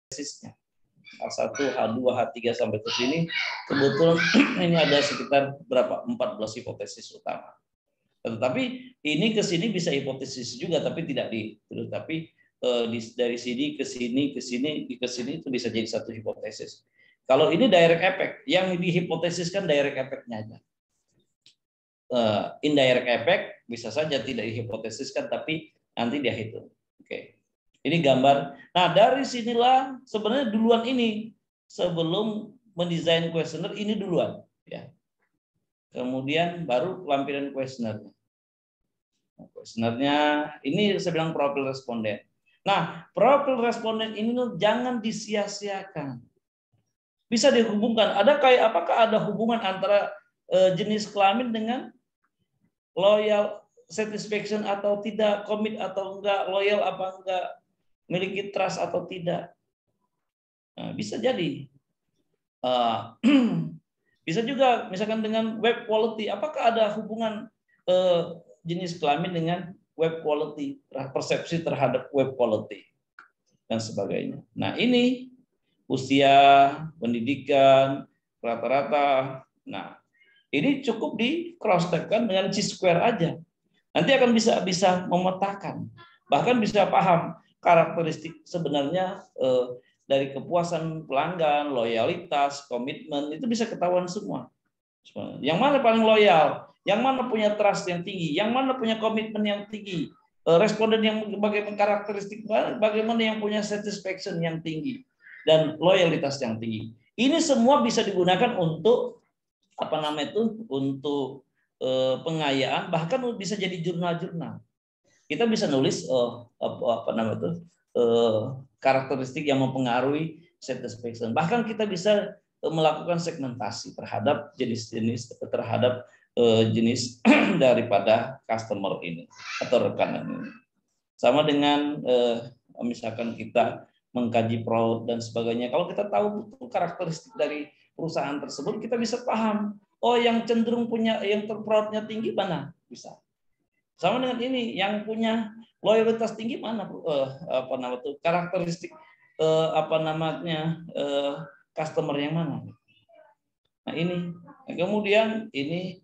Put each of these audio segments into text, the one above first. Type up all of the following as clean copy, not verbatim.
hipotesisnya. H1, H2, H3 sampai ke sini kebetulan ini ada sekitar berapa? 14 hipotesis utama. Tetapi ini ke sini bisa hipotesis juga tapi tidak tapi dari sini ke sini ke sini ke sini itu bisa jadi satu hipotesis. Kalau ini direct effect, yang dihipotesiskan direct effect-nya aja. Indirect effect bisa saja tidak dihipotesiskan tapi nanti dia hitung. Oke. Ini gambar. Nah, dari sinilah sebenarnya duluan ini sebelum mendesain kuesioner ini duluan ya. Kemudian baru lampiran kuesionernya. Kuesionernya ini saya bilang profil responden. Nah, profil responden ini jangan disia-siakan. Bisa dihubungkan. Apakah ada hubungan antara jenis kelamin dengan loyal satisfaction atau tidak, commit atau enggak, loyal apa enggak, memiliki trust atau tidak? Nah, bisa jadi. Bisa juga misalkan dengan web quality. Apakah ada hubungan jenis kelamin dengan web quality, persepsi terhadap web quality dan sebagainya. Nah, ini usia, pendidikan, rata-rata. Nah, ini cukup di cross check-kan dengan chi-square aja. Nanti akan bisa memetakan, bahkan bisa paham karakteristik sebenarnya dari kepuasan pelanggan, loyalitas, komitmen itu bisa ketahuan semua. Yang mana paling loyal, yang mana punya trust yang tinggi, yang mana punya komitmen yang tinggi, responden yang bagaimana karakteristik, bagaimana yang punya satisfaction yang tinggi dan loyalitas yang tinggi. Ini semua bisa digunakan untuk untuk pengayaan, bahkan bisa jadi jurnal-jurnal. Kita bisa nulis karakteristik yang mempengaruhi satisfaction. Bahkan kita bisa melakukan segmentasi terhadap jenis-jenis jenis daripada customer ini atau rekanan ini. Sama dengan misalkan kita mengkaji fraud dan sebagainya. Kalau kita tahu betul karakteristik dari perusahaan tersebut, kita bisa paham. Oh, yang cenderung punya yang fraudnya tinggi mana? Bisa. Sama dengan ini, yang punya loyalitas tinggi mana? Karakteristik customer yang mana? Nah, ini. Nah, kemudian ini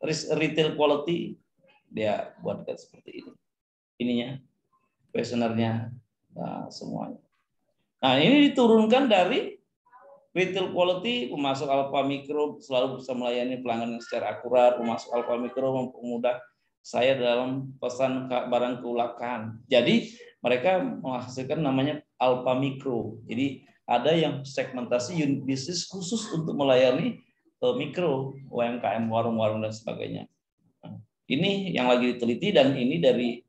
retail quality dia buatkan seperti ini. Ininya, questionnaire-nya, semuanya. Nah, ini diturunkan dari retail quality, pemasok Alfa Mikro selalu bisa melayani pelanggan secara akurat. Pemasok Alfa Mikro mempermudah saya dalam pesan barang keulakan. Jadi mereka menghasilkan namanya Alfa Mikro. Jadi ada yang segmentasi unit bisnis khusus untuk melayani mikro, UMKM, warung-warung dan sebagainya. Nah, ini yang lagi diteliti dan ini dari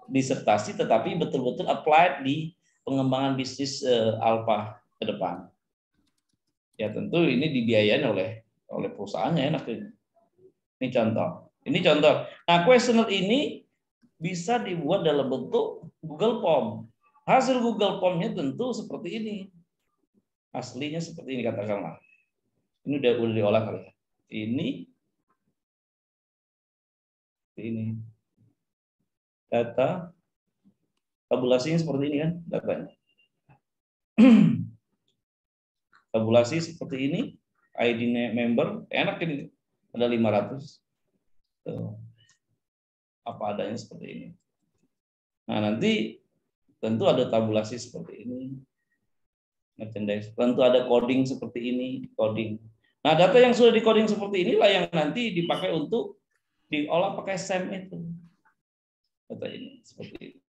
disertasi, tetapi betul-betul applied di pengembangan bisnis Alfa ke depan. Ya tentu ini dibiayain oleh perusahaannya, enak ini. Ini contoh. Ini contoh. Nah, questionnaire ini bisa dibuat dalam bentuk Google Form. Hasil Google Form-nya tentu seperti ini. Aslinya seperti ini katakanlah. Ini udah diolah kali ya. Ini data tabulasinya seperti ini kan datanya. Tabulasi seperti ini, ID member, enak ini, ada 500. Tuh. Apa adanya seperti ini. Nah, nanti tentu ada tabulasi seperti ini. Merchandise. Tentu ada coding seperti ini, coding. Nah, data yang sudah di-coding seperti inilah yang nanti dipakai untuk diolah pakai SEM itu. Data ini seperti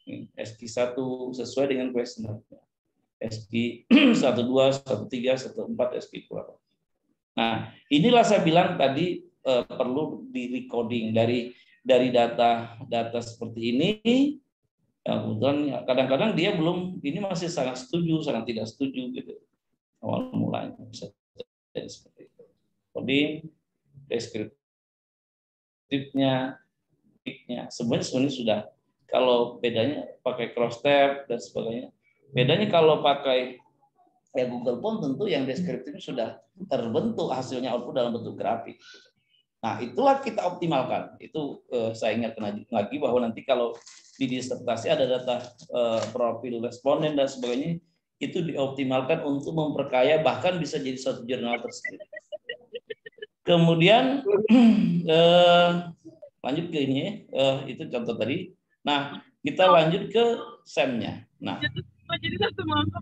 ini. SQ1 sesuai dengan questionnaire. SQ12, 13, 14, SQ2. Nah, inilah saya bilang tadi perlu di-recording dari data seperti ini. Kemudian kadang-kadang dia belum, ini masih sangat setuju, sangat tidak setuju gitu. Awal mulanya bisa jadi seperti itu. Coding, deskriptifnya, sebenarnya sudah. Kalau bedanya pakai cross tab dan sebagainya. Bedanya kalau pakai Google Form tentu yang deskriptifnya sudah terbentuk hasilnya output dalam bentuk grafik. Nah, itulah kita optimalkan. Itu saya ingatkan lagi bahwa nanti kalau di disertasi ada data profil responden dan sebagainya, itu dioptimalkan untuk memperkaya, bahkan bisa jadi suatu jurnal tersendiri. Kemudian lanjut ke ini, itu contoh tadi. Nah, kita lanjut ke SEM-nya. Nah,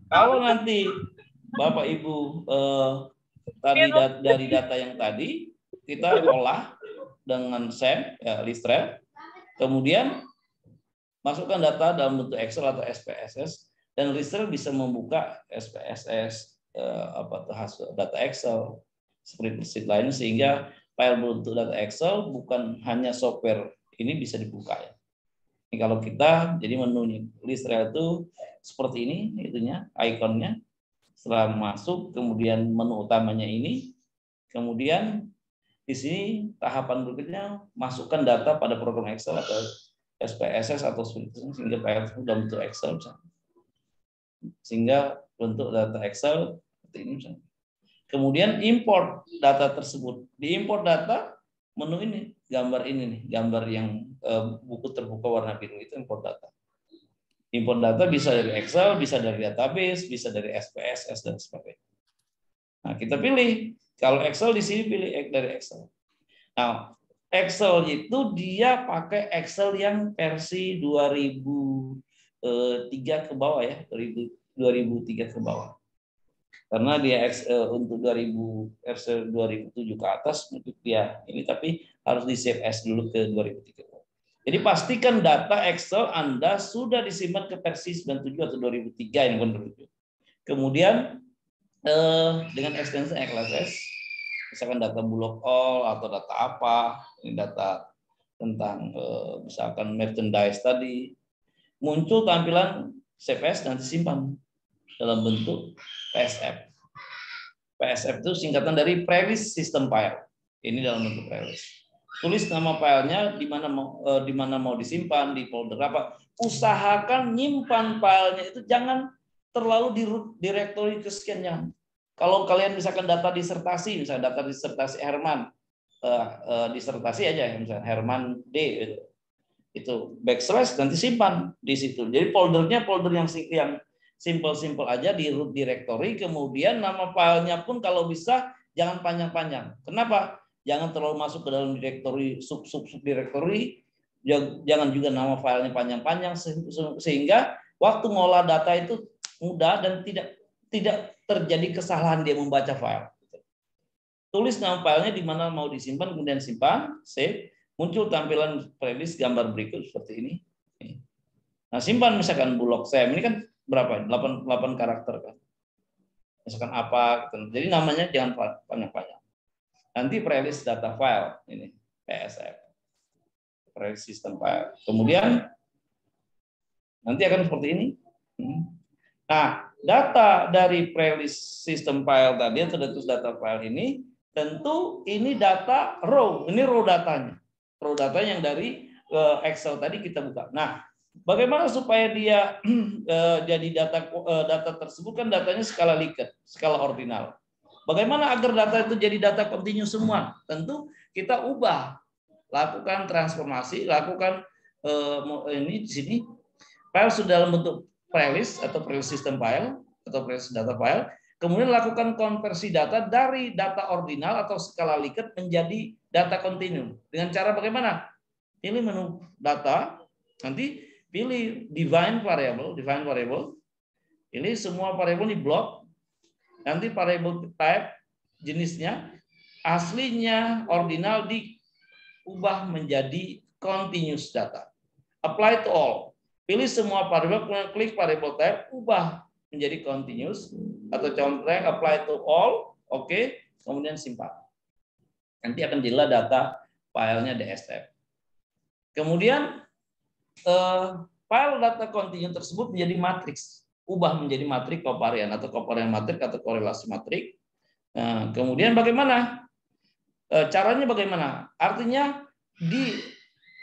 kalau nanti Bapak Ibu tadi dari data yang tadi kita olah dengan SEM, ya, Listrel, kemudian masukkan data dalam bentuk Excel atau SPSS, dan Listrel bisa membuka SPSS, hasil data Excel, spreadsheet lain, sehingga file bentuk data Excel bukan hanya software ini bisa dibuka ya. Ini kalau kita jadi menunya Listrel itu seperti ini, itunya ikonnya. Setelah masuk, kemudian menu utamanya ini, kemudian di sini tahapan berikutnya masukkan data pada program Excel atau SPSS atau sehingga file dalam bentuk Excel misalnya. Sehingga bentuk data Excel seperti ini misalnya. Kemudian import data tersebut. Di import data, menu ini, gambar ini nih, gambar yang buku terbuka warna biru itu import data. Import data bisa dari Excel, bisa dari database, bisa dari SPSS dan sebagainya. Nah, kita pilih. Kalau Excel di sini pilih dari Excel. Nah, Excel itu dia pakai Excel yang versi 2003 ke bawah ya, 2003 ke bawah. Karena dia untuk 2007 ke atas untuk dia ini, tapi harus di save as dulu ke 2003. Jadi pastikan data Excel Anda sudah disimpan ke versi 97 atau 2003 yang benar. Kemudian dengan ekstensi XLSS, misalkan data bulk all atau data apa, ini data tentang misalkan merchandise tadi, muncul tampilan save as dan disimpan dalam bentuk PSF. PSF itu singkatan dari Previous System File. Ini dalam bentuk playlist. Tulis nama filenya di mana mau disimpan, di folder apa. Usahakan nyimpan filenya itu jangan terlalu di root directory kesekian. Kalau kalian misalkan data disertasi, misalnya data disertasi Herman, disertasi aja, misalnya Herman D itu backslash nanti simpan di situ. Jadi foldernya folder yang simple aja di root directory, kemudian nama filenya pun kalau bisa jangan panjang-panjang. Kenapa? Jangan terlalu masuk ke dalam directory sub directory, jangan juga nama filenya panjang-panjang sehingga waktu ngolah data itu mudah dan tidak terjadi kesalahan dia membaca file. Tulis nama filenya di mana mau disimpan, kemudian simpan, save, muncul tampilan playlist gambar berikut seperti ini. Nah, simpan misalkan bulog SEM ini kan berapa? 8 karakter kan. Misalkan apa, jadi namanya jangan panjang-panjang. Nanti playlist data file ini PSF. Playlist system file. Kemudian nanti akan seperti ini. Nah, data dari playlist system file tadi atau data file ini tentu ini data raw, ini raw datanya. Raw data yang dari Excel tadi kita buka. Nah, bagaimana supaya dia jadi data tersebut kan datanya skala Likert, skala ordinal. Bagaimana agar data itu jadi data kontinu semua? Tentu kita ubah, lakukan transformasi, lakukan ini di sini file sudah dalam bentuk playlist atau playlist system file atau playlist data file. Kemudian lakukan konversi data dari data ordinal atau skala Likert menjadi data kontinu. Dengan cara bagaimana? Pilih menu data, nanti pilih define variable. Ini semua variable di blok. Nanti variable type jenisnya aslinya ordinal diubah menjadi continuous data. Apply to all. Pilih semua variable, klik variable type, ubah menjadi continuous atau contreng apply to all, oke, kemudian simpan. Nanti akan jadilah data filenya DSF. Kemudian file data kontinu tersebut menjadi matriks, ubah menjadi matrik kovarian atau kovarian matrik atau korelasi matrik. Nah, kemudian bagaimana? Caranya bagaimana? Artinya di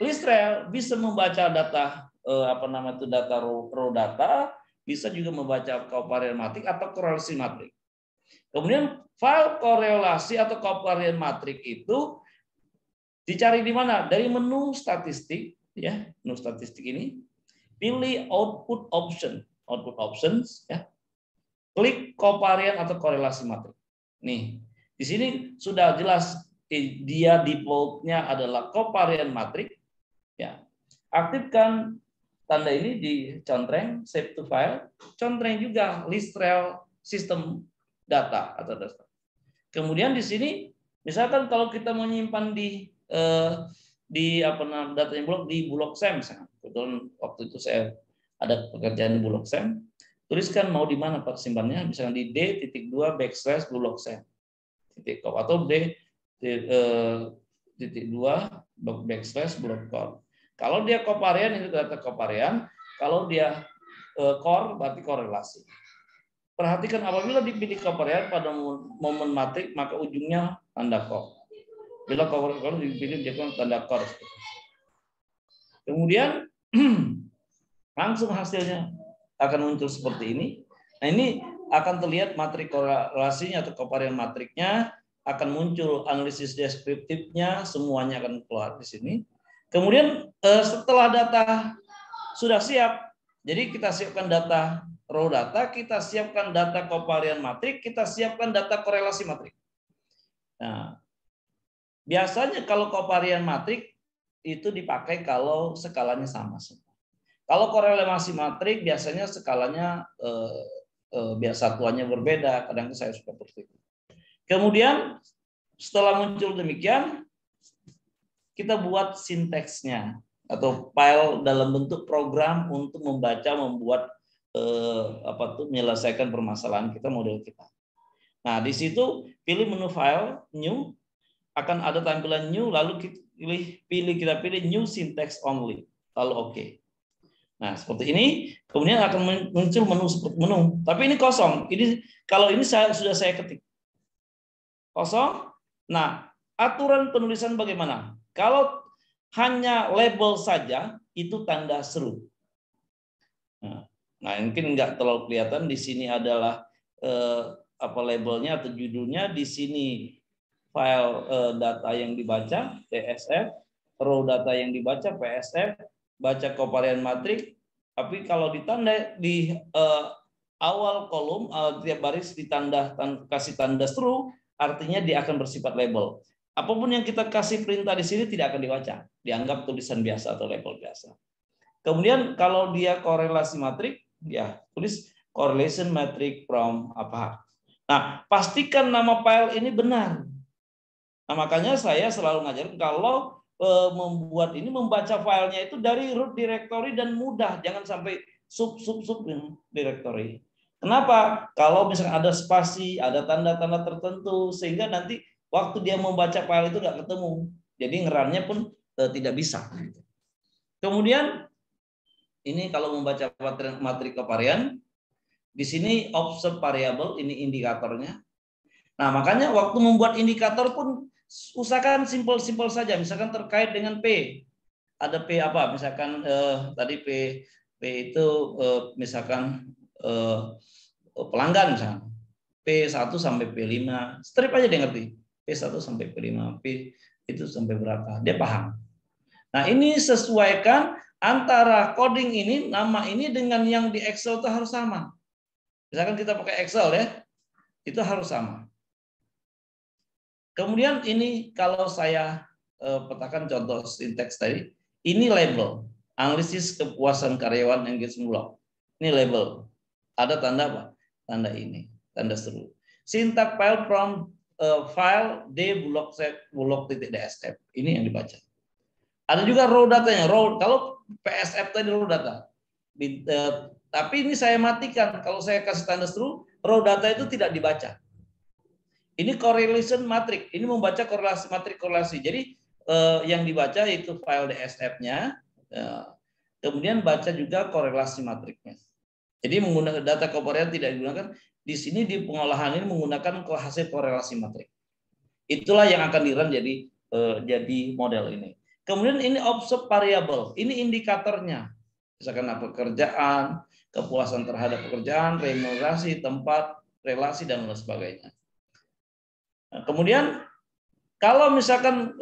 Listrel bisa membaca data data raw data, bisa juga membaca kovarian matrik atau korelasi matrik. Kemudian file korelasi atau kovarian matrik itu Dicari di mana? Dari menu statistik, ya, menu statistik ini. Pilih output option, output options, ya. Klik covariant atau korelasi matrik. Nih, di sini sudah jelas dia defaultnya adalah covariant matrik, ya. Aktifkan tanda ini di contreng save to file, contreng juga list rel sistem data atau data. Kemudian di sini, misalkan kalau kita menyimpan di datanya blok di bulog SEM, kebetulan waktu itu saya ada pekerjaan di bulog SEM, tuliskan mau di mana Pak simpannya, misalnya di D.2 /bulog SEM atau D.2 /bulog core. Kalau dia covariant itu data covariant, kalau dia core berarti korelasi. Perhatikan apabila dipilih covariant pada momen matrik maka ujungnya tanda core. Bila covariant dipilih dia tanda core. Kemudian langsung hasilnya akan muncul seperti ini. Nah, ini akan terlihat matrik korelasinya atau covariant matriknya, akan muncul analisis deskriptifnya, semuanya akan keluar di sini. Kemudian setelah data sudah siap, jadi kita siapkan data raw data, kita siapkan data covariant matrik, kita siapkan data korelasi matrik. Nah, biasanya kalau covariant matrik itu dipakai kalau skalanya sama semua. Kalau korelasi matrik biasanya skalanya satuannya berbeda, kadang saya suka seperti itu. Kemudian setelah muncul demikian, kita buat sinteksnya atau file dalam bentuk program untuk membaca, membuat menyelesaikan permasalahan kita, model kita. Nah, di situ pilih menu file new, akan ada tampilan new, lalu kita pilih new syntax only, lalu oke. Nah, seperti ini, kemudian akan muncul menu, tapi ini kosong. Ini kalau ini sudah saya ketik kosong. Nah, aturan penulisan bagaimana? Kalau hanya label saja itu tanda seru. Nah, mungkin nggak terlalu kelihatan. Di sini adalah labelnya atau judulnya. Di sini file data yang dibaca TSF, raw data yang dibaca PSF, baca covariant matrik. Tapi kalau ditanda di awal kolom tiap baris kasih tanda seru, artinya dia akan bersifat label. Apapun yang kita kasih perintah di sini tidak akan dibaca, dianggap tulisan biasa atau label biasa. Kemudian kalau dia korelasi matrik, ya tulis correlation matrix from apa. Nah, pastikan nama file ini benar. Nah, makanya saya selalu ngajarin kalau membaca filenya itu dari root directory dan mudah, jangan sampai sub directory. Kenapa? Kalau misalnya ada spasi, ada tanda-tanda tertentu, sehingga nanti waktu dia membaca file itu nggak ketemu, jadi ngerannya pun tidak bisa. Kemudian ini kalau membaca matrik covariant, di sini observe variable, ini indikatornya. Nah, makanya waktu membuat indikator pun usahakan simpel saja. Misalkan terkait dengan P, ada P apa? Misalkan tadi P itu misalkan pelanggan misalkan. P1 sampai P5, strip aja dia ngerti. P1 sampai P5, P itu sampai berapa? Dia paham. Nah, ini sesuaikan antara coding ini, nama ini dengan yang di Excel itu harus sama. Misalkan kita pakai Excel ya, itu harus sama. Kemudian ini kalau saya petakan contoh sinteks tadi, ini label, analisis kepuasan karyawan engagement block. Ini label. Ada tanda apa? Tanda ini, tanda seru. Syntax file from file d_bulog.dsf. Ini yang dibaca. Ada juga raw datanya. Kalau PSF tadi raw data. Tapi ini saya matikan. Kalau saya kasih tanda seru, raw data itu tidak dibaca. Ini correlation matrix. Ini membaca korelasi matrik korelasi. Jadi yang dibaca itu file DSF-nya. Kemudian baca juga korelasi matriknya. Jadi menggunakan data covariant tidak digunakan. Di sini di pengolahan ini menggunakan hasil korelasi matrik. Itulah yang akan di-run jadi model ini. Kemudian ini observe variable. Ini indikatornya. Misalkan pekerjaan, kepuasan terhadap pekerjaan, remunerasi, tempat, relasi, dan lain sebagainya. Nah, kemudian kalau misalkan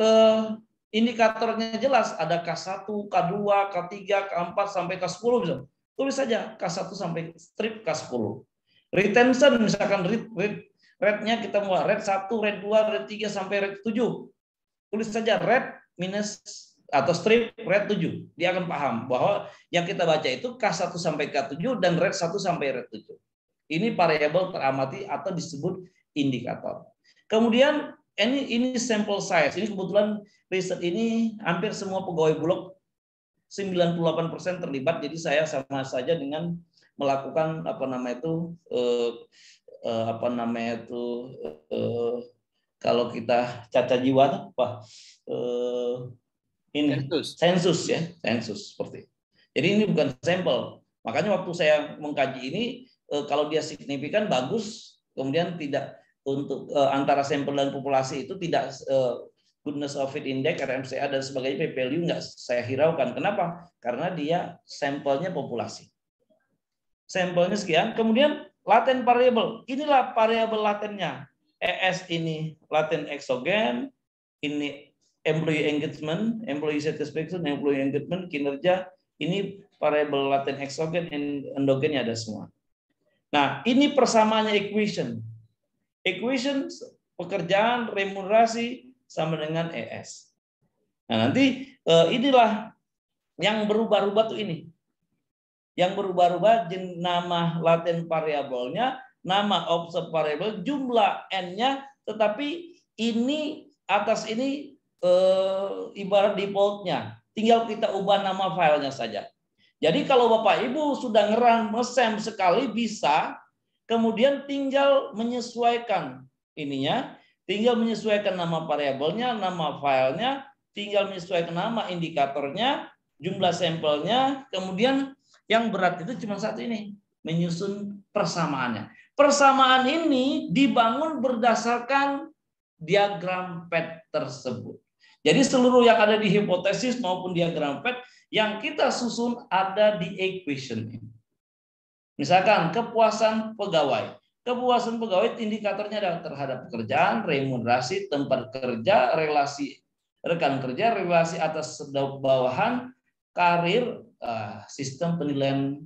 indikatornya jelas, ada K1, K2, K3, K4 sampai K10 bisa. Tulis saja K1 sampai strip K10. Retention misalkan rate-nya kita mau rate 1, rate 2, rate 3 sampai rate 7. Tulis saja rate minus atau strip rate 7. Dia akan paham bahwa yang kita baca itu K1 sampai K7 dan rate 1 sampai rate 7. Ini variabel teramati atau disebut indikator. Kemudian ini sampel size. Ini kebetulan riset ini hampir semua pegawai Bulog 98% terlibat. Jadi saya sama saja dengan melakukan kalau kita caca jiwa apa ini sensus ya, sensus seperti. Jadi ini bukan sampel. Makanya waktu saya mengkaji ini kalau dia signifikan bagus, kemudian tidak untuk antara sampel dan populasi itu tidak goodness of fit index, RMCA dan sebagainya, p-value nggak saya hiraukan. Kenapa? Karena dia sampelnya populasi. Sampelnya sekian, kemudian latent variable. Inilah variabel latennya. ES ini latent exogen, ini employee engagement, employee satisfaction, employee engagement, kinerja, ini variabel latent exogen, endogennya ada semua. Nah, ini persamaannya equation. Equation pekerjaan remunerasi sama dengan ES. Nah, nanti inilah yang berubah-ubah tuh ini. Yang berubah-ubah nama latent variabelnya, nama observed variable, jumlah n-nya, tetapi ini atas ini ibarat defaultnya. Tinggal kita ubah nama filenya saja. Jadi kalau Bapak Ibu sudah ngeran mesem sekali bisa, kemudian tinggal menyesuaikan ininya, tinggal menyesuaikan nama variabelnya, nama filenya, tinggal menyesuaikan nama indikatornya, jumlah sampelnya, kemudian yang berat itu cuma satu ini, menyusun persamaannya. Persamaan ini dibangun berdasarkan diagram PET tersebut. Jadi seluruh yang ada di hipotesis maupun diagram PET yang kita susun ada di equation ini. Misalkan kepuasan pegawai. Kepuasan pegawai indikatornya adalah terhadap pekerjaan, remunerasi, tempat kerja, relasi rekan kerja, relasi atas bawahan, karir, sistem penilaian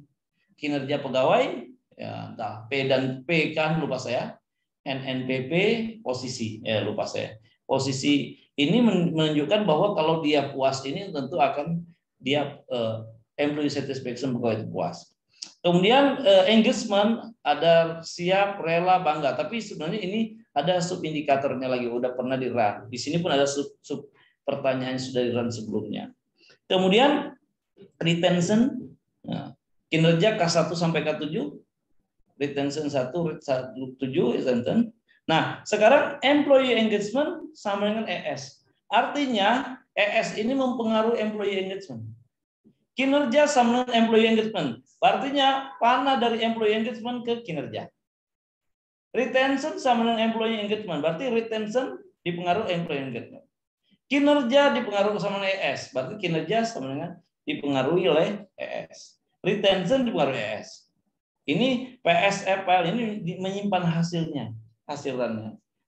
kinerja pegawai, ya, entah P dan P kan lupa saya, NNPP, posisi, lupa saya. Posisi ini menunjukkan bahwa kalau dia puas ini tentu akan dia employee satisfaction pegawai itu puas. Kemudian engagement ada siap, rela, bangga. Tapi sebenarnya ini ada sub indikatornya lagi, udah pernah di run. Di sini pun ada sub pertanyaan yang sudah di run sebelumnya. Kemudian retention, kinerja K1 sampai K7, retention 1, 7, retention. Nah, sekarang employee engagement sama dengan ES. Artinya ES ini mempengaruhi employee engagement. Kinerja sama dengan employee engagement. Artinya panah dari employee engagement ke kinerja. Retention sama dengan employee engagement. Berarti retention dipengaruhi employee engagement. Kinerja dipengaruhi sama dengan ES. Berarti kinerja sama dengan dipengaruhi oleh ES. Retention dipengaruhi ES. Ini PSFL ini menyimpan hasilannya.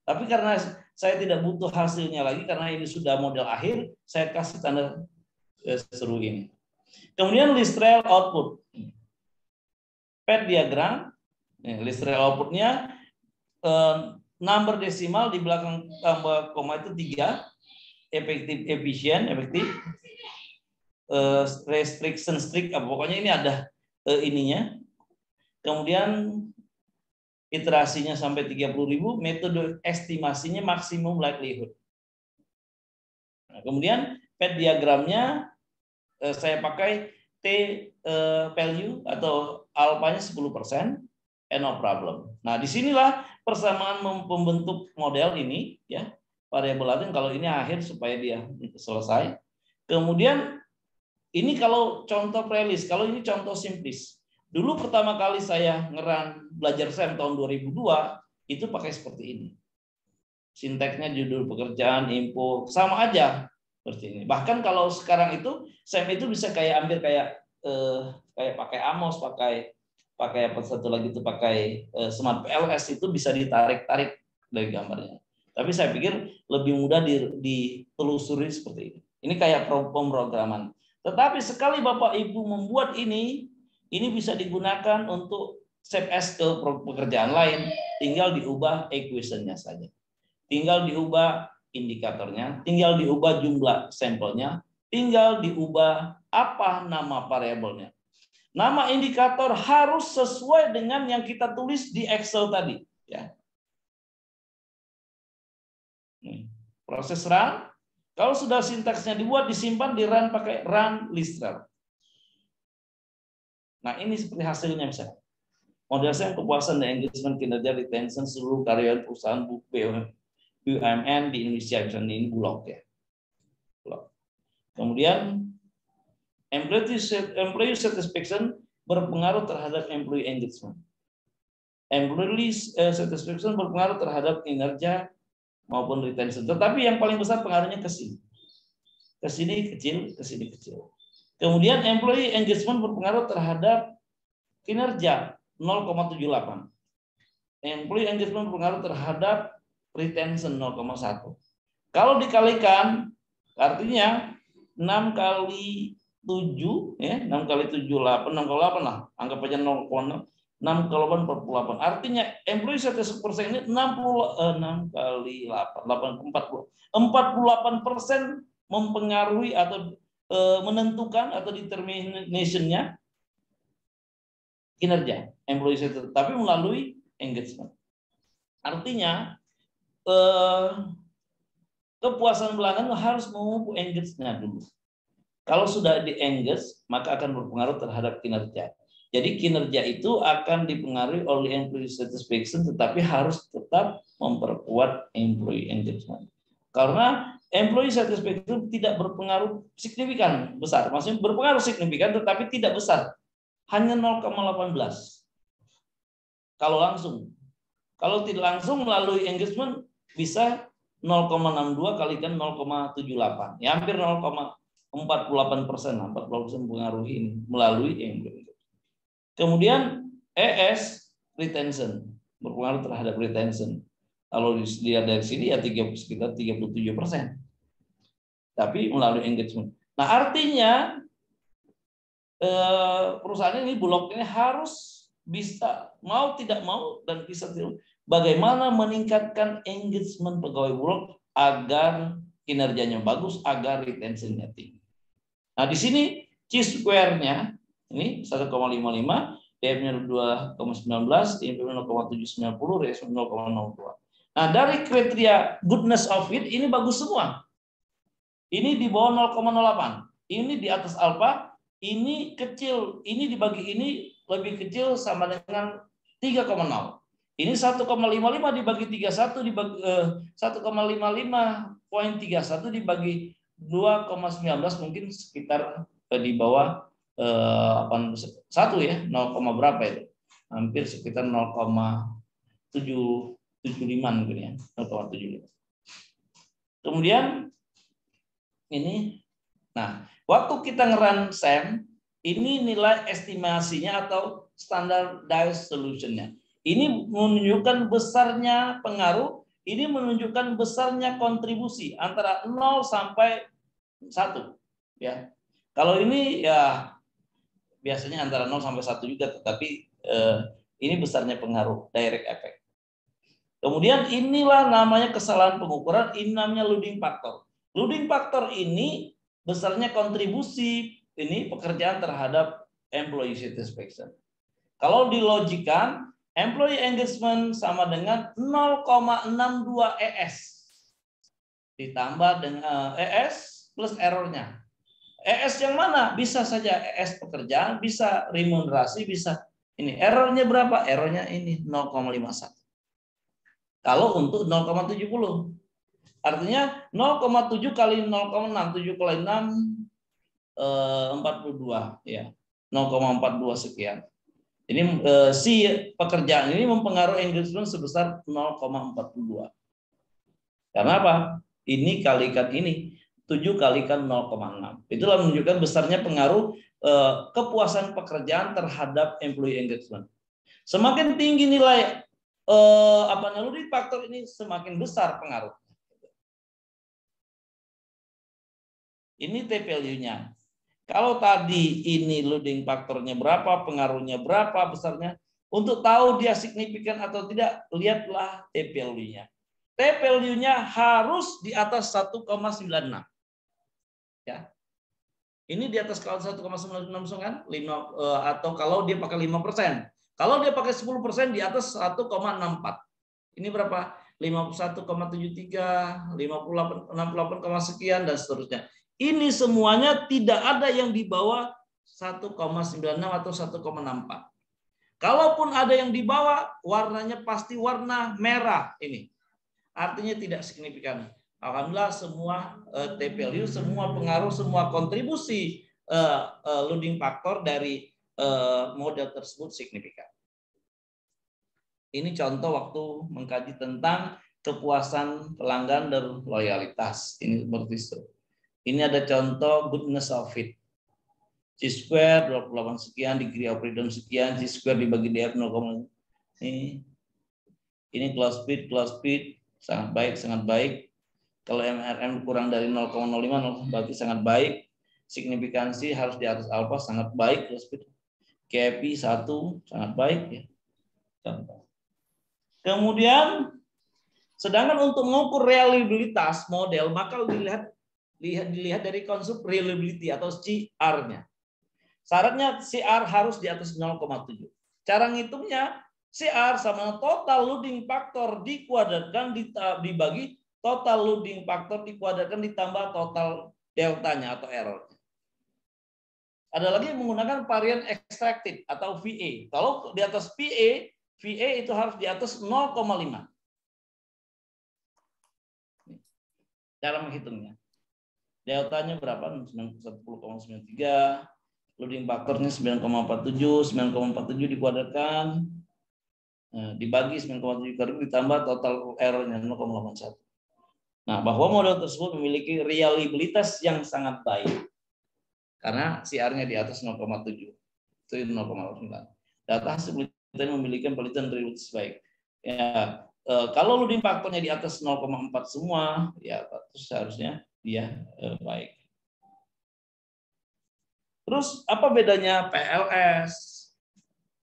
Tapi karena saya tidak butuh hasilnya lagi karena ini sudah model akhir, saya kasih tanda seru ini. Kemudian list trail output. PET diagram, list trail outputnya number desimal di belakang tambah koma itu 3, efektif, efisien, efektif, restriction strict, pokoknya ini ada ininya. Kemudian iterasinya sampai 30.000, metode estimasinya maksimum likelihood. Nah, kemudian PET diagramnya saya pakai T value atau alfanya 10%, no problem. Nah, disinilah persamaan membentuk model ini, ya, variabel laten. Kalau ini akhir supaya dia selesai. Kemudian ini kalau contoh prelis, kalau ini contoh simplis. Dulu pertama kali saya ngeran belajar SEM tahun 2002 itu pakai seperti ini. Sinteksnya judul pekerjaan, info, sama aja seperti ini. Bahkan kalau sekarang itu SEM itu bisa kayak ambil kayak pakai Amos, pakai apa satu lagi itu pakai Smart PLS itu bisa ditarik-tarik dari gambarnya. Tapi saya pikir lebih mudah ditelusuri seperti ini. Ini kayak pemrograman. Tetapi sekali Bapak Ibu membuat ini bisa digunakan untuk save as ke pekerjaan lain. Tinggal diubah equation-nya saja. Tinggal diubah indikatornya, tinggal diubah jumlah sampelnya, tinggal diubah apa nama variabelnya. Nama indikator harus sesuai dengan yang kita tulis di Excel tadi. Ya. Proses run, kalau sudah sintaksnya dibuat, disimpan, di run pakai run list run. Nah ini seperti hasilnya misalnya. Model SEM kepuasan dan engagement kinerja retention seluruh karyawan perusahaan BUMN di Indonesia, misalnya ini Bulog ya. Kemudian employee satisfaction berpengaruh terhadap employee engagement. Employee satisfaction berpengaruh terhadap kinerja maupun retention. Tetapi yang paling besar pengaruhnya ke sini. Ke sini kecil, ke sini kecil. Kemudian employee engagement berpengaruh terhadap kinerja 0,78. Employee engagement berpengaruh terhadap retention 0,1. Kalau dikalikan artinya 6 kali 7 ya, 6 kali 7 8, 6 kali 8 lah. Anggap aja 0,6. 6 kali 8 48. Artinya employee satisfaction ini 6 kali 8 40. 48% mempengaruhi atau menentukan atau determination-nya kinerja employee satisfaction, tapi melalui engagement. Artinya kepuasan pelanggan harus memupuk engage-nya dulu. Kalau sudah di-engage, maka akan berpengaruh terhadap kinerja. Jadi kinerja itu akan dipengaruhi oleh employee satisfaction, tetapi harus tetap memperkuat employee engagement. Karena employee satisfaction tidak berpengaruh signifikan besar. Maksudnya berpengaruh signifikan, tetapi tidak besar. Hanya 0,18. Kalau langsung. Kalau tidak langsung melalui engagement, bisa 0,62 kalikan 0,78. Ya, hampir 0,48%. 40% mengaruhi ini melalui engagement. Kemudian ES retention berpengaruh terhadap retention. Kalau dilihat dari sini ya sekitar 37%. Tapi melalui engagement. Nah artinya perusahaan ini Bulog ini harus bisa mau tidak mau dan bisa bagaimana meningkatkan engagement pegawai Bulog agar kinerjanya bagus, agar retentionnya tinggi. Nah di sini C-square-nya ini 1,55, DM-nya 2,19, INP-nya 0,790, RSM 0,02. Nah, dari kriteria goodness of it ini bagus semua. Ini di bawah 0,08. Ini di atas alpha, ini kecil, ini dibagi ini lebih kecil sama dengan 3,0. Ini 1,55 dibagi 31 dibagi 1,55.31 dibagi 2,19 mungkin sekitar di bawah 1 ya, 0, berapa itu? Hampir sekitar 0,775 mungkin ya, 0,75. Kemudian ini, nah waktu kita nge-run SEM, ini nilai estimasinya atau standardized solution-nya. Ini menunjukkan besarnya pengaruh, ini menunjukkan besarnya kontribusi antara 0 sampai 1. Ya. Kalau ini ya biasanya antara 0 sampai 1 juga, tetapi ini besarnya pengaruh, direct effect. Kemudian inilah namanya kesalahan pengukuran, ini namanya loading factor. Loading factor ini besarnya kontribusi ini pekerjaan terhadap employee satisfaction. Kalau dilogikan, employee engagement sama dengan 0,62 ES ditambah dengan ES plus errornya. ES yang mana? Bisa saja ES pekerjaan, bisa remunerasi, bisa ini. Errornya berapa? Errornya ini 0,51. Kalau untuk 0,70. Artinya 0,7 kali 0,6, 7 kali 6 42 ya. 0,42 sekian. Ini si pekerjaan ini mempengaruhi engagement sebesar 0,42. Karena apa? Ini kalikan ini 7 kalikan 0,6. Itulah menunjukkan besarnya pengaruh kepuasan pekerjaan terhadap employee engagement. Semakin tinggi nilai loading factor ini, semakin besar pengaruh. Ini T value-nya. Kalau tadi ini loading faktornya berapa, pengaruhnya berapa, besarnya, untuk tahu dia signifikan atau tidak, lihatlah T value-nya. T value-nya harus di atas 1,96. Ya. Ini di atas kalau 1,96 kan? 5, atau kalau dia pakai 5%. Kalau dia pakai 10% di atas 1,64. Ini berapa? 51,73, 58, 68, sekian dan seterusnya. Ini semuanya tidak ada yang di bawah 1,96 atau 1,64. Kalaupun ada yang di bawah, warnanya pasti warna merah ini. Artinya tidak signifikan. Alhamdulillah semua T value, semua pengaruh, semua kontribusi loading faktor dari model tersebut signifikan. Ini contoh waktu mengkaji tentang kepuasan pelanggan dan loyalitas. Ini seperti itu. Ini ada contoh goodness of fit. Chi-square 28 sekian, degree of freedom sekian, Chi-square dibagi DF 0, ini close fit sangat baik. Kalau MRM kurang dari 0,05 berarti sangat baik. Signifikansi harus di atas alfa sangat baik. Close fit. KPI 1 sangat baik ya. Contoh. Kemudian sedangkan untuk mengukur reliabilitas model maka dilihat dari konsep reliability atau CR-nya. Syaratnya CR harus di atas 0,7. Cara ngitungnya CR sama total loading factor dikuadratkan dibagi total loading factor dikuadratkan ditambah total deltanya atau error. Ada lagi menggunakan varian extracted atau VA. Kalau di atas VA itu harus di atas 0,5. Cara menghitungnya. Deltanya berapa? 10,93. Loading faktornya 9,47. 9,47 dikuadratkan. Dibagi 9,7 kali ditambah total errornya 0,81. Nah, bahwa model tersebut memiliki reliabilitas yang sangat baik. Karena CR-nya di atas 0,7. Itu 0,9. Data hasil penelitian memiliki penelitian reliabilitas baik. Ya, kalau loading faktornya di atas 0,4 semua, ya seharusnya dia baik. Terus apa bedanya PLS,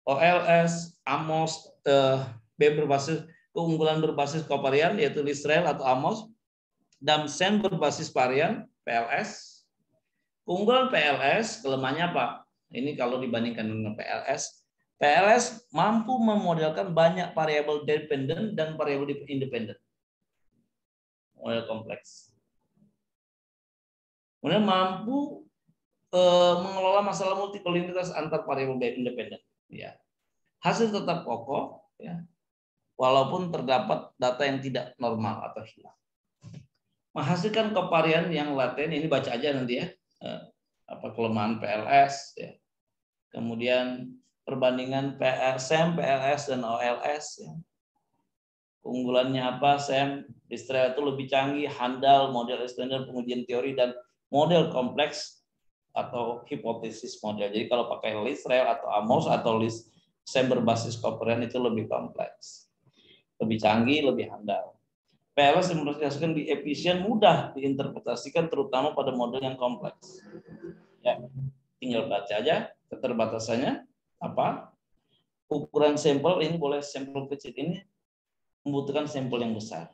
OLS, AMOS, B berbasis keunggulan berbasis kovarian yaitu Lisrel atau AMOS, dan SEM berbasis varian PLS. Keunggulan PLS, kelemahannya apa? Ini kalau dibandingkan dengan PLS mampu memodelkan banyak variabel dependent dan variabel independent. Model kompleks. Kemudian mampu mengelola masalah multikolinitas antar variabel independen. Ya. Hasil tetap kokoh, ya, walaupun terdapat data yang tidak normal atau hilang. Menghasilkan kovarian yang laten, ini baca aja nanti ya, apa kelemahan PLS, ya. Kemudian perbandingan SEM, PLS dan OLS. Ya. Keunggulannya apa? SEM, Lisrel itu lebih canggih, handal, model standar pengujian teori dan model kompleks atau hipotesis model. Jadi kalau pakai Lisrel atau AMOS atau SEM berbasis kovarian itu lebih kompleks, lebih canggih, lebih handal. PLS diinterpretasikan di efisien, mudah diinterpretasikan terutama pada model yang kompleks. Ya, tinggal baca aja keterbatasannya apa. Ukuran sampel ini boleh sampel kecil, ini membutuhkan sampel yang besar.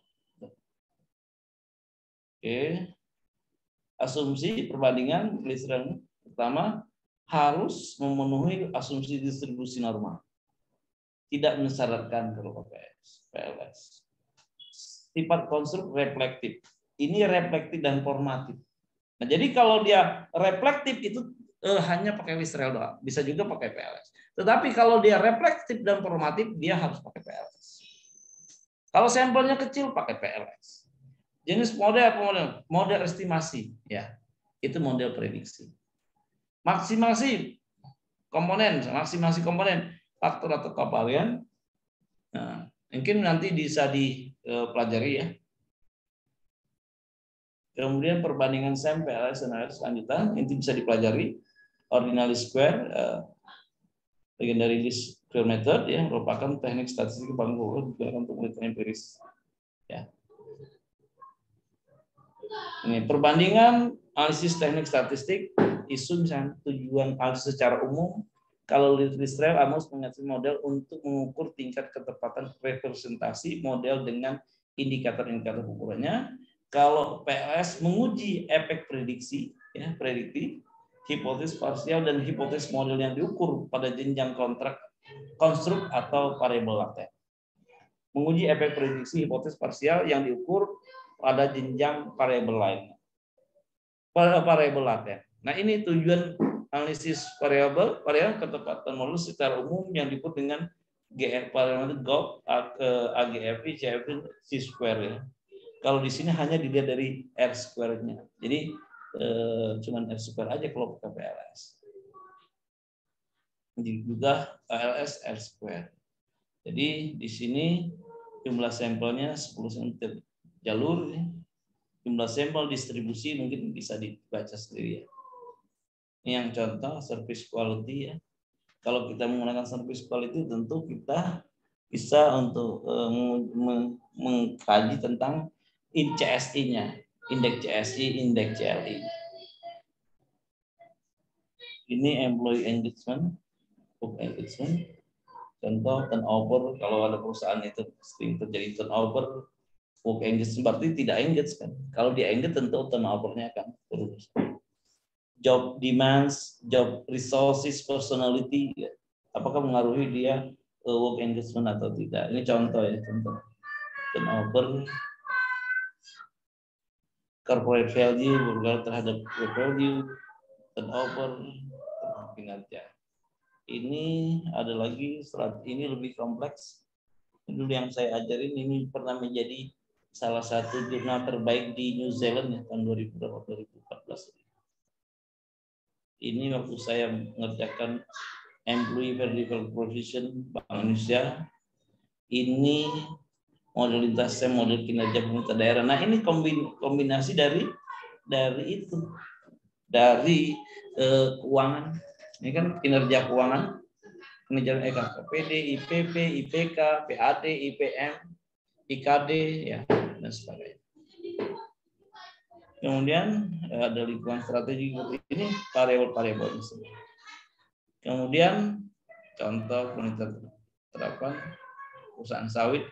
Oke. Asumsi perbandingan Lisrel pertama harus memenuhi asumsi distribusi normal. Tidak mensyaratkan kalau PLS. Sifat konstruk reflektif. Ini reflektif dan formatif. Nah, jadi kalau dia reflektif itu hanya pakai Lisrel doang. Bisa juga pakai PLS. Tetapi kalau dia reflektif dan formatif, dia harus pakai PLS. Kalau sampelnya kecil, pakai PLS. Jenis model estimasi, ya, itu model prediksi. Maksimasi komponen faktor atau kovarian. Nah, mungkin nanti bisa dipelajari ya. Kemudian perbandingan SEM, PLS, dan ALS lanjutan, itu bisa dipelajari. Ordinal square, legendary least square method, ya, merupakan teknik statistik paling populer digunakan untuk penelitian empiris. Ya. Ini perbandingan Analisis teknik statistik, isu misalnya tujuan analisis secara umum. Kalau Lisrel, Amos mengasih model untuk mengukur tingkat ketepatan representasi model dengan indikator-indikator ukurannya. Kalau PLS menguji efek prediksi, ya, prediktif, hipotesis parsial dan hipotesis model yang diukur pada jenjang konstruk atau variabel laten. Menguji efek prediksi hipotesis parsial yang diukur pada jenjang variabel lainnya. Variabel laten. Nah, ini tujuan analisis variabel ketepatan model secara umum yang disebut dengan GF parameter GOP, AGFI, CFI, C-square ya. Kalau di sini hanya dilihat dari R square-nya. Jadi cuman R square aja kalau pakai PLS. Jadi juga PLS R square. Jadi di sini jumlah sampelnya 10 cm jalur. Jumlah sampel distribusi mungkin bisa dibaca sendiri ya. Ini yang contoh service quality ya. Kalau kita menggunakan service quality tentu kita bisa untuk mengkaji tentang CSI-nya, indeks CSI, indeks CLI. Ini employee engagement, work engagement. Contoh turnover, kalau ada perusahaan itu sering terjadi turnover, work engagement berarti tidak engage kan. Kalau dia engage tentu turnover-nya akan terus. Job demands, job resources, personality, apakah mengaruhi dia work engagement atau tidak. Ini contoh ya, contoh. Turnover, corporate value, bergantung terhadap corporate value, turnover, kinerja. Ini ada lagi serat, ini lebih kompleks. Dulu yang saya ajarin ini pernah menjadi salah satu jurnal terbaik di New Zealand ya, tahun 2014. Ini waktu saya mengerjakan Employee Verifiable Provision Bank Indonesia. Ini model lintas SEM, model kinerja pemerintah daerah. Nah, ini kombinasi dari itu, dari keuangan. Ini kan kinerja keuangan, kinerja KPD, IPP, IPK, PAD, IPM, IKD, ya, dan sebagainya. Kemudian ada lingkungan strategi seperti ini, variabel-variabel. Kemudian contoh penerapan perusahaan sawit.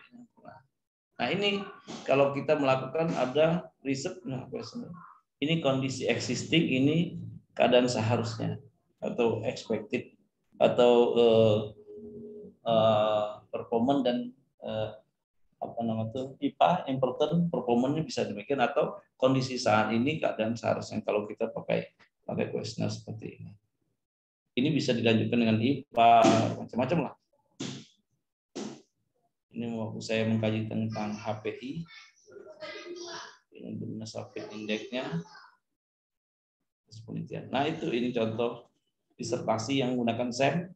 Nah, ini kalau kita melakukan ada riset, nah, ini kondisi existing, ini keadaan seharusnya atau expected atau performance dan apa namanya itu IPA important performance-nya bisa demikian, atau kondisi saat ini keadaan seharusnya kalau kita pakai kuesioner seperti ini. Ini bisa dilanjutkan dengan IPA macam-macam lah. Ini waktu saya mengkaji tentang HPI, ini benar Sapit indeksnya. Nah, ini contoh disertasi yang menggunakan SEM,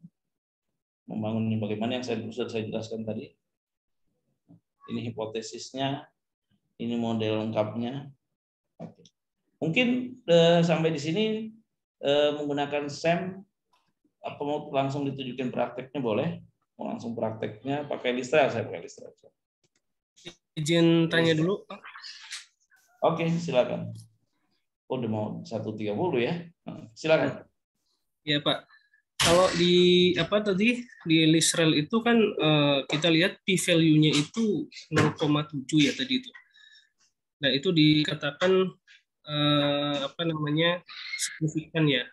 membangun bagaimana yang sudah saya jelaskan tadi. Ini hipotesisnya, ini model lengkapnya. Oke. Mungkin sampai di sini menggunakan SEM, apa mau langsung ditunjukin prakteknya boleh? Mau langsung prakteknya pakai Listra, saya pakai Listra. Izin tanya dulu, Pak. Oke, silakan. Oh, udah mau 1.30 ya. Silakan. Ya, Pak. Kalau di apa tadi di Lisrel itu kan kita lihat p-value-nya itu 0,7 ya tadi itu. Nah, itu dikatakan apa namanya signifikan ya.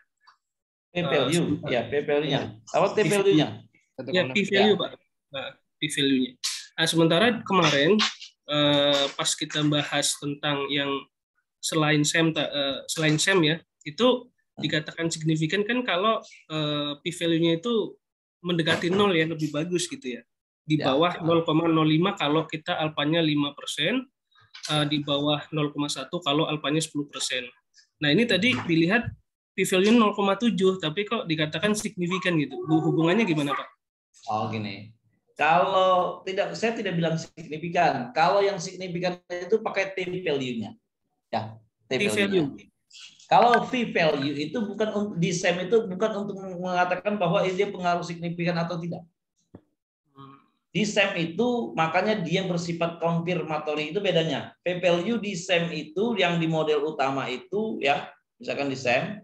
P-value, ya P-value-nya. Apa T-value-nya? Ya, p-value, Pak. Nah, p-value-nya. Nah, sementara kemarin pas kita bahas tentang yang selain SEM ya, itu dikatakan signifikan kan kalau p-value-nya itu mendekati 0 ya, lebih bagus gitu ya. Di bawah 0,05 kalau kita alfanya 5%, di bawah 0,1 kalau alfanya 10%. Nah, ini tadi dilihat p-value 0,7 tapi kok dikatakan signifikan gitu. Hubungannya gimana, Pak? Oh, gini. Kalau saya tidak bilang signifikan. Kalau yang signifikan itu pakai T-value-nya. Ya, T-value. Kalau V-value itu bukan di SEM itu bukan untuk mengatakan bahwa dia pengaruh signifikan atau tidak. Di SEM itu makanya dia bersifat konfirmatori, itu bedanya. P-value di SEM itu yang di model utama itu ya Misalkan di SEM,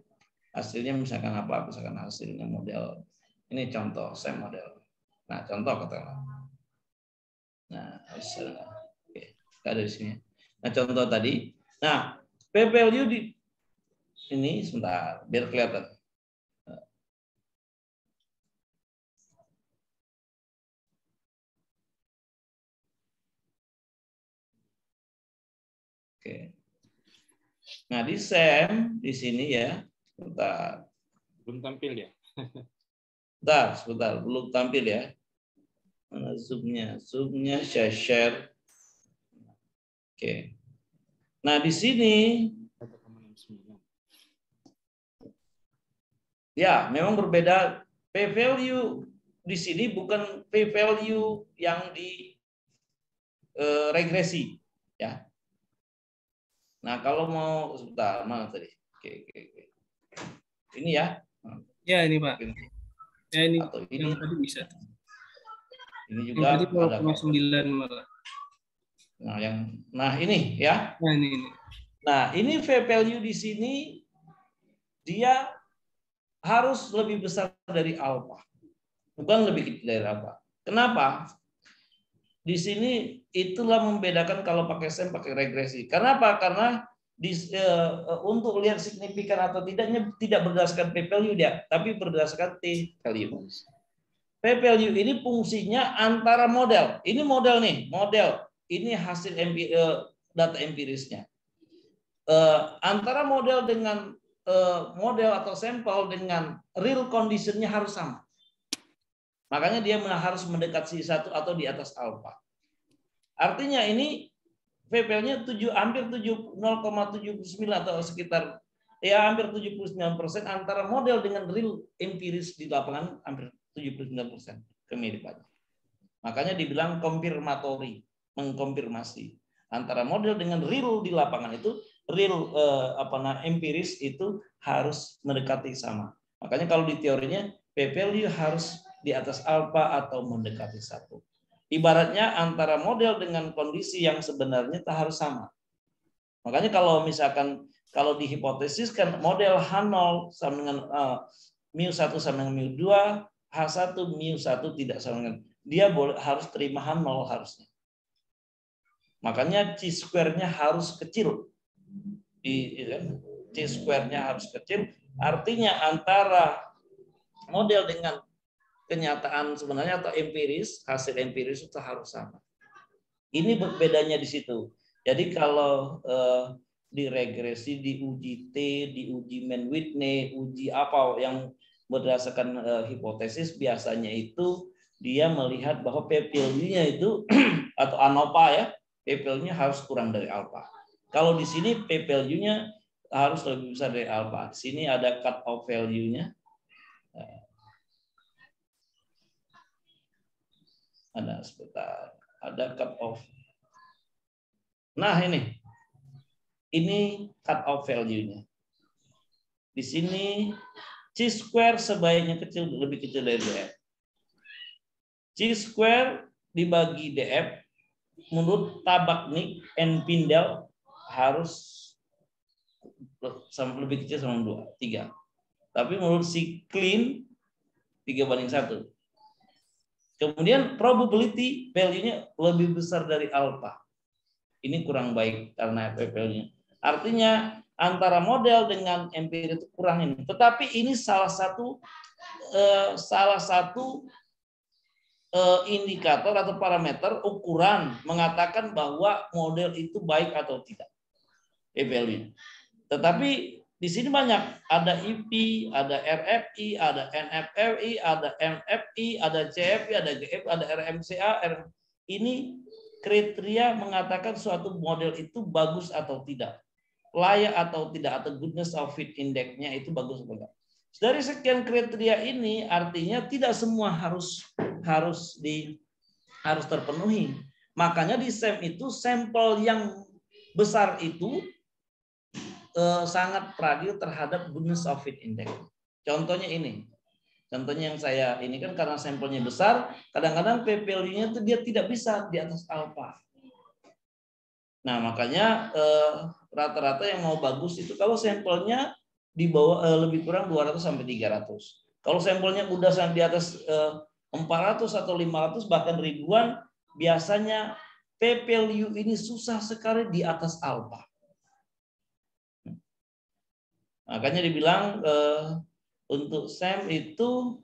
hasilnya misalkan apa? Misalkan hasilnya model, ini contoh SEM model. Nah, contoh katakanlah. Nah, hasilnya. Oke, ada di sini. Nah, contoh tadi. Nah, p-value di ini sebentar, biar kelihatan. Oke. Nah, di SEM di sini ya. Sebentar. Belum tampil ya? Sebentar, belum tampil ya. Mana zoom-nya? Zoom-nya saya share. Oke. Nah, di sini ya, memang berbeda. P-value di sini bukan P-value yang di regresi, ya. Nah, kalau mau sebentar, mana tadi? Oke. Ini ya. Ya ini Pak. Ya ini atau yang ini. tadi bisa. Ini Yang tadi juga ada 0,9 malah. Nah ini ya. Nah ini. Nah, ini P-value di sini dia harus lebih besar dari alfa. Bukan lebih kecil dari alfa. Kenapa? Di sini itulah membedakan kalau pakai SEM pakai regresi. Kenapa? Karena untuk lihat signifikan atau tidaknya tidak berdasarkan p-value dia, tapi berdasarkan t-value. P-value ini fungsinya antara model. Ini model nih, model. Ini hasil data empirisnya. Antara model dengan model atau sampel dengan real conditionnya harus sama. Makanya dia harus mendekati 1 atau di atas alfa. Artinya ini p-value-nya hampir 0,79 atau sekitar ya hampir 79% antara model dengan real empiris di lapangan, hampir 79% kemiripannya. Makanya dibilang konfirmatori, mengkonfirmasi antara model dengan real di lapangan itu real empiris itu harus mendekati sama. Makanya kalau di teorinya p-value harus di atas alfa atau mendekati 1. Ibaratnya antara model dengan kondisi yang sebenarnya tak harus sama. Makanya kalau misalkan kalau dihipotesiskan model H0 sama dengan mu1 sama dengan mu2, H1 mu1 tidak sama dengan dia harus terima H0 harusnya. Makanya chi-square-nya harus kecil. Chi-square-nya harus kecil, artinya antara model dengan kenyataan sebenarnya atau empiris, hasil empiris itu harus sama. Ini bedanya di situ. Jadi kalau di regresi, diuji T, diuji Mann-Whitney, uji apa yang berdasarkan hipotesis, biasanya itu dia melihat bahwa p-value-nya itu atau ANOVA ya, p-value-nya harus kurang dari alfa. Kalau di sini p-value-nya harus lebih besar dari alfa. Di sini ada cut off value-nya. Ada sebentar, ada cut off. Nah ini cut off value-nya. Di sini chi-square sebaiknya lebih kecil dari df. Chi-square dibagi df menurut Tabachnik and Pindel harus lebih kecil sama 3. Tapi menurut si Klein 3:1. Kemudian probability value-nya lebih besar dari alpha. Ini kurang baik karena p-value-nya. Artinya antara model dengan empiris itu kurang ini. Tetapi ini salah satu indikator atau parameter ukuran mengatakan bahwa model itu baik atau tidak. P-value-nya. Tetapi di sini banyak, ada IP, ada RFI, ada NFRI, ada MFI, ada CFI, ada GF, ada RMCA. Ini kriteria mengatakan suatu model itu bagus atau tidak, layak atau tidak, atau goodness of fit index-nya itu bagus atau tidak. Dari sekian kriteria ini artinya tidak semua harus terpenuhi. Makanya di SEM itu sampel yang besar itu sangat fragil terhadap goodness of fit index. Contohnya ini. Contohnya yang saya ini kan karena sampelnya besar, kadang-kadang p-value-nya itu dia tidak bisa di atas alfa. Nah, makanya rata-rata yang mau bagus itu kalau sampelnya di bawah lebih kurang 200 sampai 300. Kalau sampelnya udah sampai di atas 400 atau 500 bahkan ribuan, biasanya p-value ini susah sekali di atas alpha. Makanya dibilang untuk SEM itu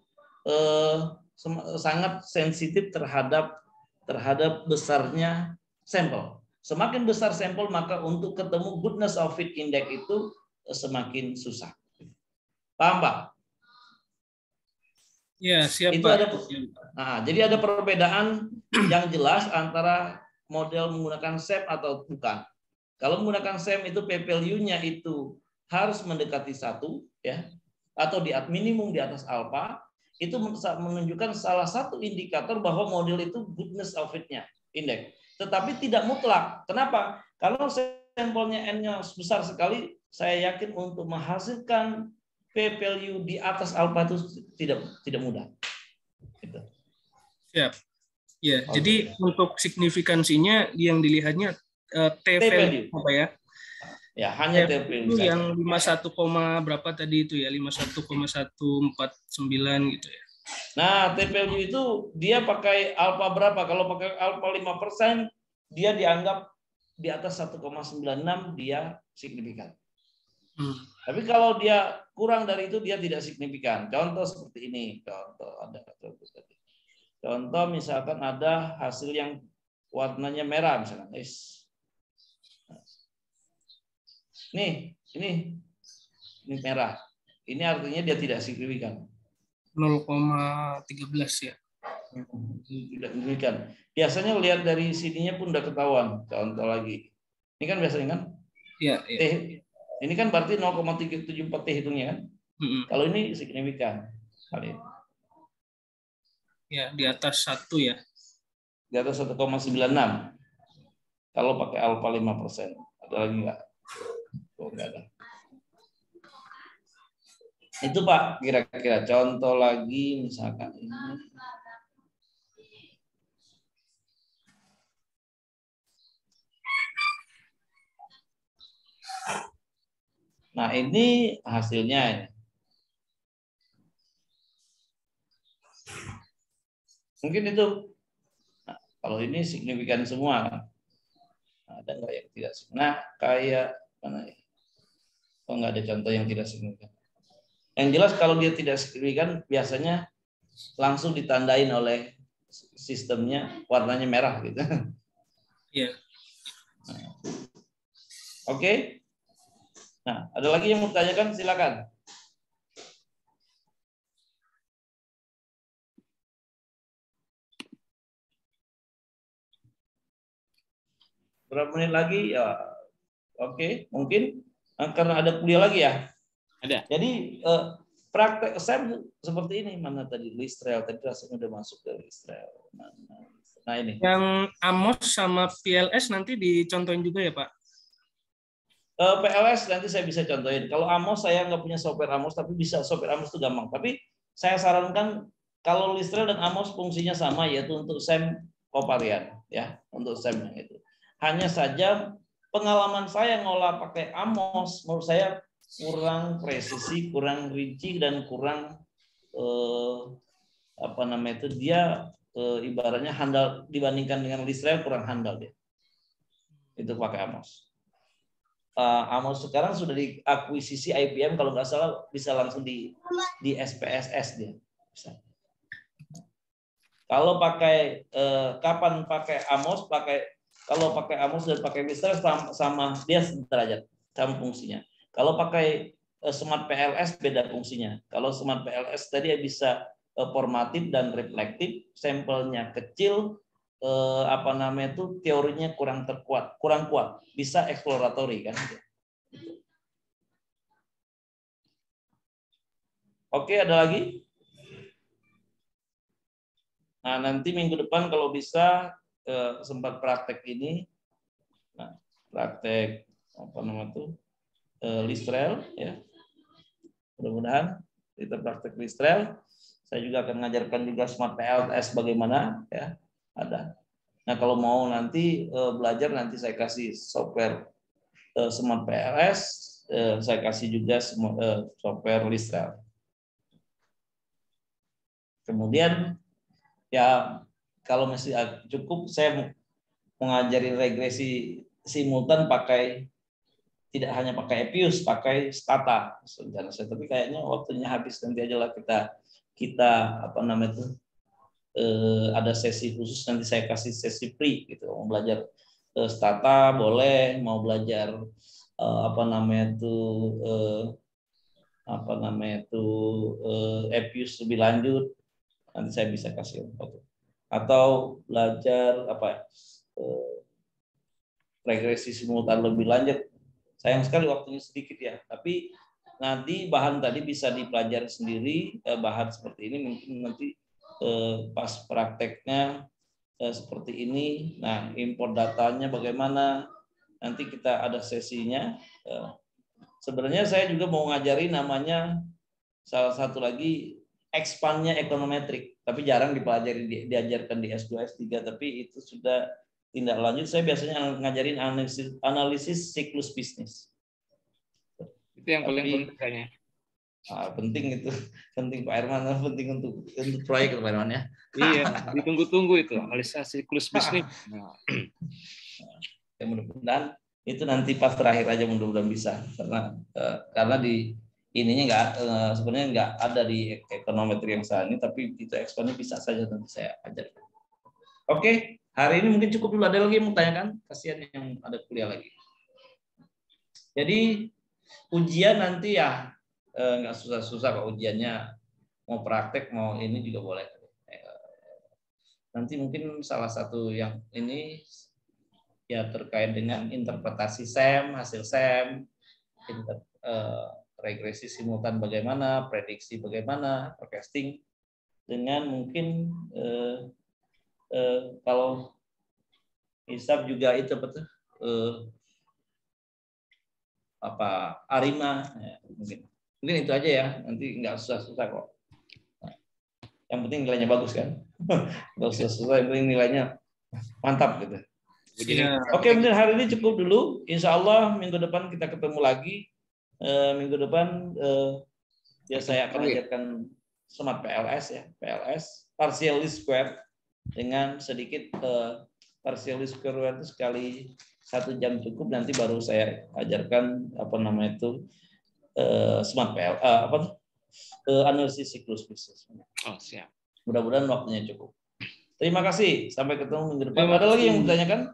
sangat sensitif terhadap besarnya sampel. Semakin besar sampel, maka untuk ketemu goodness of fit index itu semakin susah. Paham, Pak? Ya, siap, itu Pak. Jadi ada perbedaan yang jelas antara model menggunakan SEM atau bukan. Kalau menggunakan SEM itu p-value-nya itu harus mendekati 1, ya, atau minimum di atas alpha. Itu menunjukkan salah satu indikator bahwa model itu goodness of fit-nya index. Tetapi tidak mutlak. Kenapa? Kalau sampelnya N-nya besar sekali, saya yakin untuk menghasilkan p-value di atas alpha itu tidak mudah. Gitu. Siap. Ya, jadi untuk signifikansinya yang dilihatnya T-value apa ya? Ya, hanya T-value yang 51, berapa tadi itu ya? 51,149 gitu ya. Nah, T-value itu dia pakai alpha berapa? Kalau pakai alpha 5%, dia dianggap di atas 1,96 dia signifikan. Tapi kalau dia kurang dari itu dia tidak signifikan. Contoh seperti ini. Contoh misalkan ada hasil yang warnanya merah misalkan. Ini merah. Ini artinya dia tidak signifikan. 0,13 ya. Tidak signifikan. Biasanya lihat dari sininya pun udah ketahuan. Contoh lagi. Ini kan biasanya kan? Iya. Ini kan berarti 0,374 T hitungnya kan? Kalau ini signifikan. Kali ini. Ya, di atas 1 ya. Di atas 1,96. Kalau pakai alpha 5%. Ada lagi enggak? Oh, enggak ada. Itu Pak, kira-kira contoh lagi misalkan ini. Nah, ini hasilnya. Mungkin itu. Nah, kalau ini signifikan semua kan. Ada nggak yang tidak signifikan? Nah, kayak mana ya? Oh, nggak ada contoh yang tidak signifikan. Yang jelas kalau dia tidak signifikan, biasanya langsung ditandain oleh sistemnya warnanya merah gitu. Iya. Nah. Oke. Nah, ada lagi yang mau ditanyakan? Silakan. Berapa menit lagi? Ya, oke, mungkin karena ada kuliah lagi ya. Ada. Jadi praktek SEM seperti ini. Mana tadi Listrel? Tadi rasanya udah masuk ke Listrel. Nah ini. Yang Amos sama PLS nanti dicontohin juga ya Pak? PLS nanti saya bisa contohin. Kalau Amos saya nggak punya software Amos, tapi bisa software Amos itu gampang. Tapi saya sarankan kalau Listrel dan Amos fungsinya sama, yaitu untuk SEM kovarian, ya, untuk SEM yang itu. Hanya saja pengalaman saya ngolah pakai Amos, menurut saya kurang presisi, kurang rinci, dan kurang dia ibaratnya handal dibandingkan dengan Listrel, kurang handal dia. Itu pakai Amos. Amos sekarang sudah diakuisisi IBM, kalau nggak salah bisa langsung di SPSS dia. Bisa. Kalau pakai kapan pakai Amos, kalau pakai Amos dan pakai Listrel sama dia sederajat, sama fungsinya. Kalau pakai Smart PLS beda fungsinya. Kalau Smart PLS tadi bisa formatif dan reflektif, sampelnya kecil, teorinya kurang kuat, bisa eksploratory kan. Oke, ada lagi? Nah, nanti minggu depan kalau bisa sempat praktek ini. Nah, praktek Listrel ya. Mudah-mudahan kita praktek Listrel. Saya juga akan mengajarkan juga Smart PLS bagaimana ya. Ada. Nah, kalau mau nanti belajar, nanti saya kasih software Smart PLS, saya kasih juga software Listra. Kemudian ya kalau masih cukup, saya mengajari regresi simultan tidak hanya pakai Epius, pakai Stata. Tapi kayaknya waktunya habis, nanti aja lah kita apa namanya itu ada sesi khusus, nanti saya kasih sesi free gitu. Mau belajar Stata boleh, mau belajar Epius lebih lanjut, nanti saya bisa kasih atau belajar regresi simultan lebih lanjut. Sayang sekali waktunya sedikit ya, tapi nanti bahan tadi bisa dipelajari sendiri, bahan seperti ini mungkin nanti pas prakteknya seperti ini. Nah, import datanya bagaimana, nanti kita ada sesinya. Sebenarnya saya juga mau ngajari namanya salah satu lagi expand-nya ekonometrik, tapi jarang diajarkan di S2 S3, tapi itu sudah tindak lanjut. Saya biasanya ngajarin analisis siklus bisnis. Itu yang paling penting kayaknya. Penting itu, penting Pak Herman, penting untuk proyek Pak Herman ya. Iya, ditunggu-tunggu itu analisis siklus bisnis. Ya, mudah-mudahan itu nanti pas terakhir aja, mudah-mudahan bisa, karena di ininya sebenarnya nggak ada di ekonometri yang saat ini, tapi itu ekspannya bisa saja nanti saya ajarkan. Oke, hari ini mungkin cukup dulu. Ada lagi yang mau tanyakan? Kasihan yang ada kuliah lagi. Jadi ujian nanti ya nggak susah-susah kok ujiannya, mau praktek mau ini juga boleh. Nanti mungkin salah satu yang ini ya terkait dengan interpretasi SEM, hasil SEM, regresi simultan bagaimana, prediksi bagaimana, forecasting, dengan mungkin kalau hisab juga itu betul ARIMA ya, mungkin itu aja ya, nanti nggak susah-susah kok. Yang penting nilainya bagus kan, nggak susah-susah, yang penting nilainya mantap gitu. Oke, mungkin hari ini cukup dulu. Insya Allah minggu depan kita ketemu lagi. Minggu depan ya saya akan ajarkan Smart PLS ya, PLS partial least square dengan sedikit partial least square itu sekali 1 jam cukup. Nanti baru saya ajarkan Smart PL analisis siklus bisnis. Oh, siap. Mudah-mudahan waktunya cukup. Terima kasih. Sampai ketemu minggu depan. Ada lagi yang ditanyakan?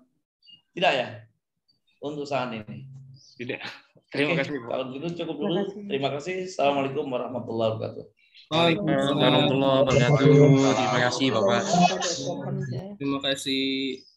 Tidak ya? Untuk saat ini. Tidak. Terima kasih. Kalau gitu cukup dulu. Terima kasih. Assalamualaikum warahmatullahi wabarakatuh. Waalaikumsalam warahmatullahi wabarakatuh. Terima kasih Bapak. Terima kasih.